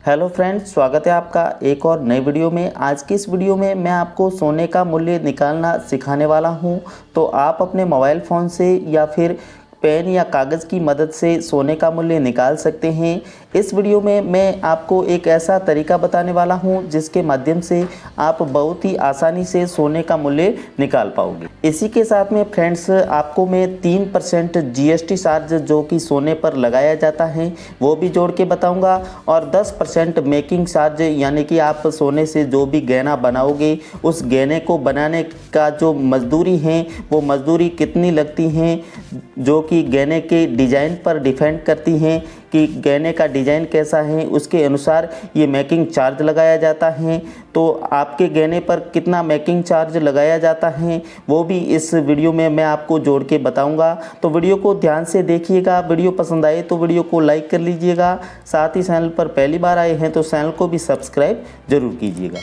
Hello friends, स्वागत है आपका एक और नई वीडियो में। आज की इस वीडियो में मैं आपको सोने का मूल्य निकालना सिखाने वाला हूं। तो आप अपने मोबाइल फ़ोन से या फिर पेन या कागज़ की मदद से सोने का मूल्य निकाल सकते हैं। इस वीडियो में मैं आपको एक ऐसा तरीका बताने वाला हूं जिसके माध्यम से आप बहुत ही आसानी से सोने का मूल्य निकाल पाओगे। इसी के साथ में फ्रेंड्स, आपको मैं 3% जीएसटी चार्ज जो कि सोने पर लगाया जाता है वो भी जोड़ के बताऊंगा, और 10% मेकिंग चार्ज, यानी कि आप सोने से जो भी गहना बनाओगे उस गहने को बनाने का जो मजदूरी है वो मजदूरी कितनी लगती हैं, जो कि गहने के डिज़ाइन पर डिपेंड करती हैं कि गहने का डिज़ाइन कैसा है, उसके अनुसार ये मेकिंग चार्ज लगाया जाता है। तो आपके गहने पर कितना मेकिंग चार्ज लगाया जाता है वो भी इस वीडियो में मैं आपको जोड़ के बताऊंगा। तो वीडियो को ध्यान से देखिएगा। वीडियो पसंद आए तो वीडियो को लाइक कर लीजिएगा। साथ ही चैनल पर पहली बार आए हैं तो चैनल को भी सब्सक्राइब जरूर कीजिएगा।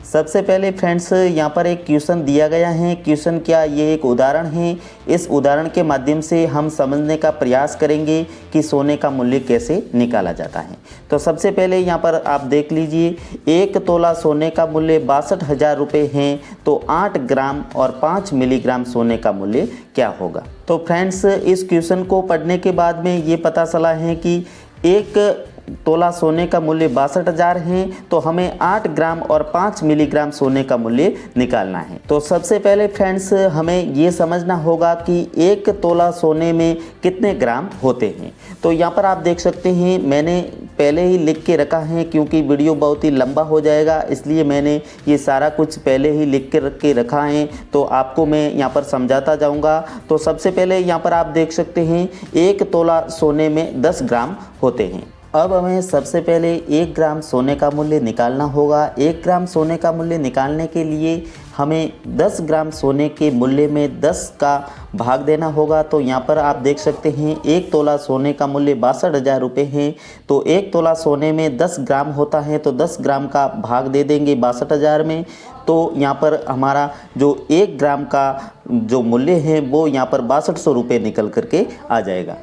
सबसे पहले फ्रेंड्स, यहाँ पर एक क्वेश्चन दिया गया है। क्वेश्चन क्या, ये एक उदाहरण है। इस उदाहरण के माध्यम से हम समझने का प्रयास करेंगे कि सोने का मूल्य कैसे निकाला जाता है। तो सबसे पहले यहाँ पर आप देख लीजिए, 1 तोला सोने का मूल्य 62,000 रुपये हैं। तो 8 ग्राम और 5 मिलीग्राम सोने का मूल्य क्या होगा। तो फ्रेंड्स, इस क्वेश्चन को पढ़ने के बाद में ये पता चला है कि 1 तोला सोने का मूल्य 62,000 है, तो हमें 8 ग्राम और 5 मिलीग्राम सोने का मूल्य निकालना है। तो सबसे पहले फ्रेंड्स, हमें ये समझना होगा कि 1 तोला सोने में कितने ग्राम होते हैं। तो यहाँ पर आप देख सकते हैं, मैंने पहले ही लिख के रखा है क्योंकि वीडियो बहुत ही लंबा हो जाएगा, इसलिए मैंने ये सारा कुछ पहले ही लिख के रखा है। तो आपको मैं यहाँ पर समझाता जाऊँगा। तो सबसे पहले यहाँ पर आप देख सकते हैं 1 तोला सोने में 10 ग्राम होते हैं। अब हमें सबसे पहले 1 ग्राम सोने का मूल्य निकालना होगा। 1 ग्राम सोने का मूल्य निकालने के लिए हमें 10 ग्राम सोने के मूल्य में 10 का भाग देना होगा। तो यहाँ पर आप देख सकते हैं 1 तोला सोने का मूल्य 62,000 रुपये है। तो 1 तोला सोने में 10 ग्राम होता है, तो 10 ग्राम का भाग दे देंगे 62,000 में। तो यहाँ पर हमारा जो 1 ग्राम का जो मूल्य है वो यहाँ पर 6200 रुपये निकल करके आ जाएगा।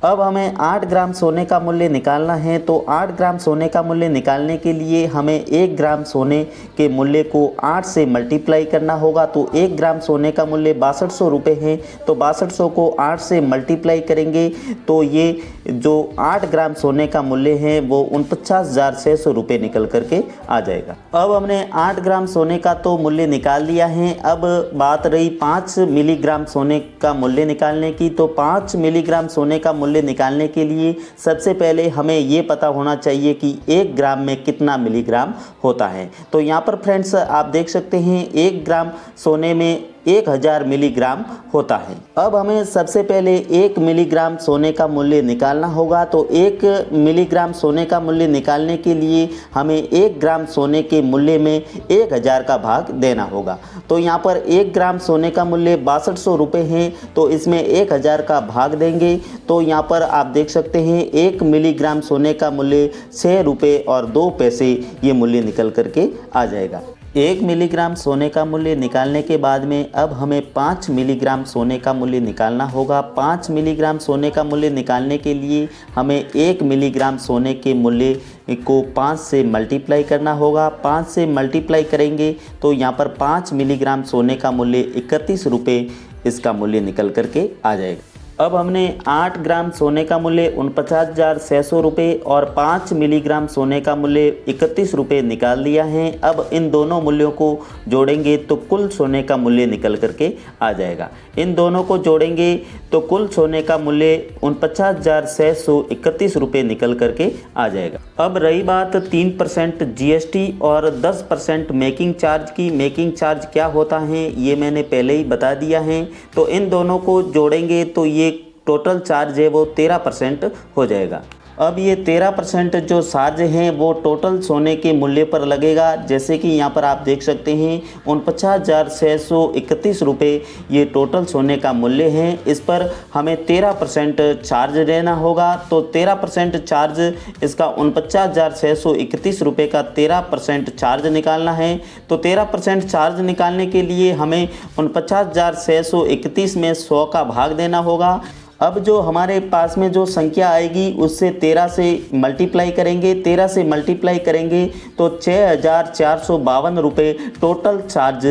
अब हमें 8 ग्राम सोने का मूल्य निकालना है। तो 8 ग्राम सोने का मूल्य निकालने के लिए हमें 1 ग्राम सोने के मूल्य को 8 से मल्टीप्लाई करना होगा। तो 1 ग्राम सोने का मूल्य 6200 रुपये है, तो 6200 को 8 से मल्टीप्लाई करेंगे तो ये जो 8 ग्राम सोने का मूल्य है वो 49,600 रुपये निकल करके आ जाएगा। अब हमने 8 ग्राम सोने का तो मूल्य निकाल लिया है। अब बात रही 5 मिलीग्राम सोने का मूल्य निकालने की। तो 5 मिलीग्राम सोने का मूल्य निकालने के लिए सबसे पहले हमें ये पता होना चाहिए कि 1 ग्राम में कितना मिलीग्राम होता है। तो यहाँ पर फ्रेंड्स आप देख सकते हैं 1 ग्राम सोने में 1000 मिलीग्राम होता है। अब हमें सबसे पहले 1 मिलीग्राम सोने का मूल्य निकालना होगा। तो 1 मिलीग्राम सोने का मूल्य निकालने के लिए हमें 1 ग्राम सोने के मूल्य में 1000 का भाग देना होगा। तो यहाँ पर 1 ग्राम सोने का मूल्य 6200 रुपये है, तो इसमें 1000 का भाग देंगे। तो यहाँ पर आप देख सकते हैं 1 मिलीग्राम सोने का मूल्य 6 रुपये और 2 पैसे ये मूल्य निकल करके आ जाएगा। 1 मिलीग्राम सोने का मूल्य निकालने के बाद में अब हमें 5 मिलीग्राम सोने का मूल्य निकालना होगा। 5 मिलीग्राम सोने का मूल्य निकालने के लिए हमें 1 मिलीग्राम सोने के मूल्य को 5 से मल्टीप्लाई करना होगा। 5 से मल्टीप्लाई करेंगे तो यहाँ पर 5 मिलीग्राम सोने का मूल्य 31 रुपये इसका मूल्य निकल करके आ जाएगा। अब हमने 8 ग्राम सोने का मूल्य 49,600 रुपये और 5 मिलीग्राम सोने का मूल्य 31 रुपये निकाल लिया है। अब इन दोनों मूल्यों को जोड़ेंगे तो कुल सोने का मूल्य निकल करके आ जाएगा। इन दोनों को जोड़ेंगे तो कुल सोने का मूल्य 49,631 रुपये निकल करके आ जाएगा। अब रही बात 3% जीएसटी और 10% मेकिंग चार्ज की। मेकिंग चार्ज क्या होता है ये मैंने पहले ही बता दिया है। तो इन दोनों को जोड़ेंगे तो ये टोटल चार्ज है वो 13% हो जाएगा। अब ये 13% जो चार्ज हैं वो टोटल सोने के मूल्य पर लगेगा। जैसे कि यहाँ पर आप देख सकते हैं 49,631 रुपये ये टोटल सोने का मूल्य है। इस पर हमें 13% चार्ज देना होगा। तो 13% चार्ज, इसका 49,631 रुपये का 13% चार्ज निकालना है। तो 13% चार्ज निकालने के लिए हमें 49,631 में 100 का भाग देना होगा। अब जो हमारे पास में जो संख्या आएगी उससे 13 से मल्टीप्लाई करेंगे, 13 से मल्टीप्लाई करेंगे तो 6,452 रुपये टोटल चार्ज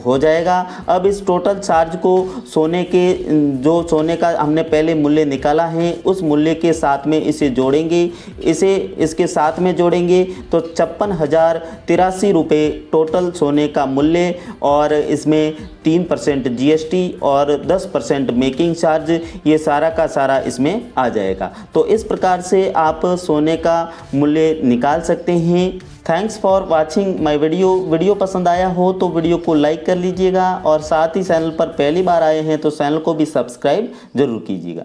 हो जाएगा। अब इस टोटल चार्ज को सोने के जो सोने का हमने पहले मूल्य निकाला है उस मूल्य के साथ में इसे जोड़ेंगे, इसे इसके साथ में जोड़ेंगे तो 56,083 रुपये टोटल सोने का मूल्य, और इसमें 3% GST और 10% मेकिंग चार्ज, ये सारा का सारा इसमें आ जाएगा। तो इस प्रकार से आप सोने का मूल्य निकाल सकते हैं। Thanks for watching my video पसंद आया हो तो वीडियो को लाइक कर लीजिएगा, और साथ ही चैनल पर पहली बार आए हैं तो चैनल को भी सब्सक्राइब जरूर कीजिएगा।